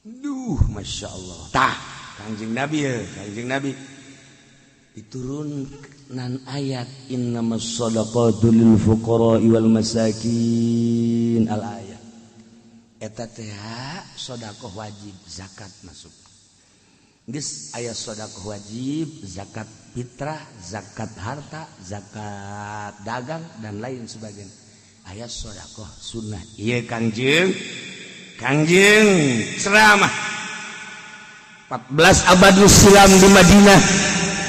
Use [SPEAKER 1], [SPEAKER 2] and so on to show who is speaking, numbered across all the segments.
[SPEAKER 1] Duh, Masya Allah. Tah, Kangjeng Nabi ya, Kangjeng Nabi. Diturunan ayat innamas shadaqatu lil fuqara'i wal masakin al ayat. Eta teh sedekah wajib, zakat masuk. Geus aya sedekah wajib, zakat fitrah, zakat harta, zakat dagang dan lain sebagainya. Aya sedekah sunnah. Ieu Kangjeng ceramah 14 abad silam di Madinah.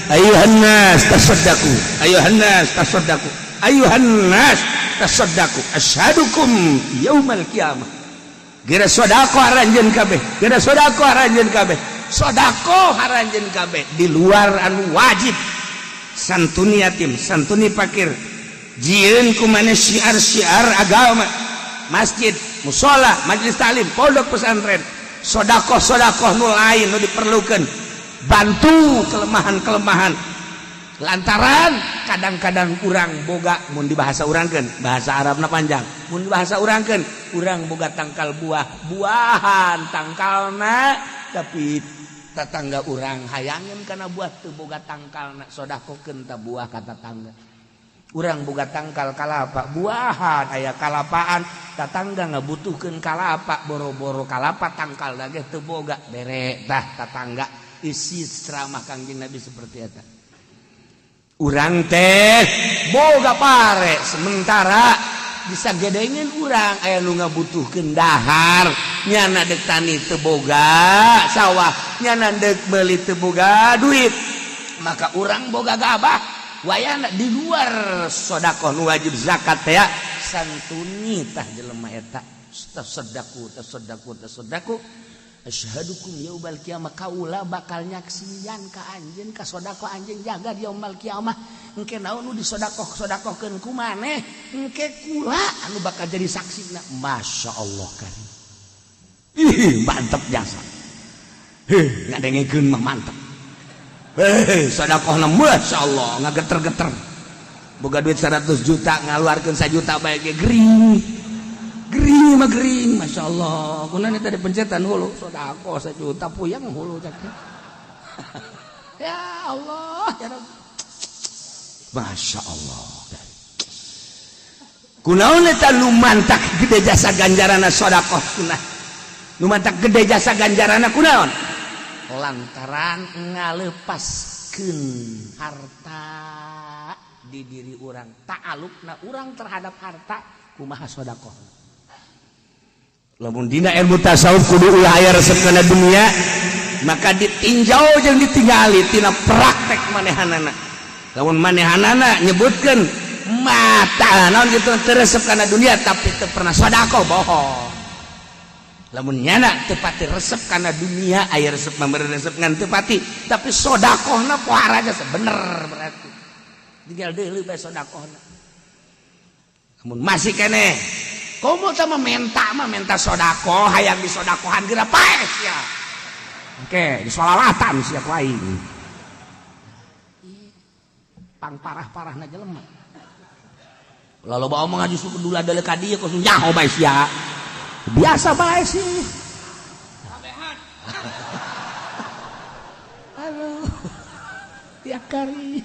[SPEAKER 1] Ayuhan nas tasaddaqu, ayuhan nas tasaddaqu, ayuhan nas tasaddaqu, ashadukum yaumal qiyamah. Geura sedekah aranjeun kabeh, geura sedekah aranjeun kabeh, sedekah aranjeun kabeh di luar anu wajib. Santuni yatim, santuni fakir, jieun ku maneh syiar-syiar agama, masjid, mushola, majelis taklim, pondok pesantren. Sedekah nu lain nu diperlukeun, bantu kelemahan-kelemahan. Lantaran kadang-kadang urang boga mun dibahasa urangkeun, bahasa Arabna panjang. Mun dibahasa urangkeun, urang boga tangkal buah-buahan tangkalna, tapi tetangga urang hayangin kana buah teu boga tangkalna, sedekahkeun ta buah ka tetangga. Urang boga tangkal kalapa buahan, aya kalapaan, tetangga ngabutuhkeun kalapa, boro-boro kalapa tangkal lagi teu boga, bere tah tetangga. Isi ceramah Kangjeng Nabi seperti eta. Urang teh boga pare, sementara bisa gedengeun urang aya nu ngabutuhkeun dahar, nyana deuk tani teu boga sawah, nyana deuk meuli teu boga duit, maka urang boga gabah wayana di luar sedekah nu wajib zakat teh santuni tah jelema eta. Tasaddaku asyhadukum yaumal qiyamah, kaula bakal nyaksian ka anjeun ka sedekah anjeun jaga di yaumul qiyamah. Engke naon nu disedekahkeun ku maneh, engke kula anu bakal jadi saksina. Masyaallah karim. Ih, mantep jasa. Heh, ngadengekeun mah mantep. Sedekahna masyaallah ngageter-geter. Boga duit 100 juta ngaluarkeun 1 juta bae ge gering. Gering, Masya Allah. Kunaon eta dipencetan hulu sedekah 1 juta puyang hulu cak. Ya Allah, ya Rabb. Masya Allah. Kunaon eta nu mantak gede jasa ganjaranna sedekah sunah. Nu mantak gede jasa ganjaranna kunaon? Lantaran ngalepaskeun harta di diri urang, ta'alukna urang terhadap harta kumaha sedekah. Lamun dina ilmu tasawuf kudu ulah aya resep kana dunia, maka ditinjau jeung ditinggali tina praktek manehanana. Lamun manehanana nyebutkeun mata naon kitu teu resep kana dunia tapi teu pernah sedekah, bohong. Lamun nyana teu pati resep kana dunia, aya resep memberi resep ngan teu pati, tapi sedekahna pohara aja bener berarti. Tinggal deuleu bae sedekahna. Lamun masih keneh komo teh menta sedekah, hayang disedekahan geura pae sia. Oke, disolawatan sia ku aing. Pang parah-parahna jelema. Lalu bawa omong aju suku dula deuleu ka dieu kosong nyaho bae sia. Biasa bae sih. Sabehan. Halo. Tiap kali.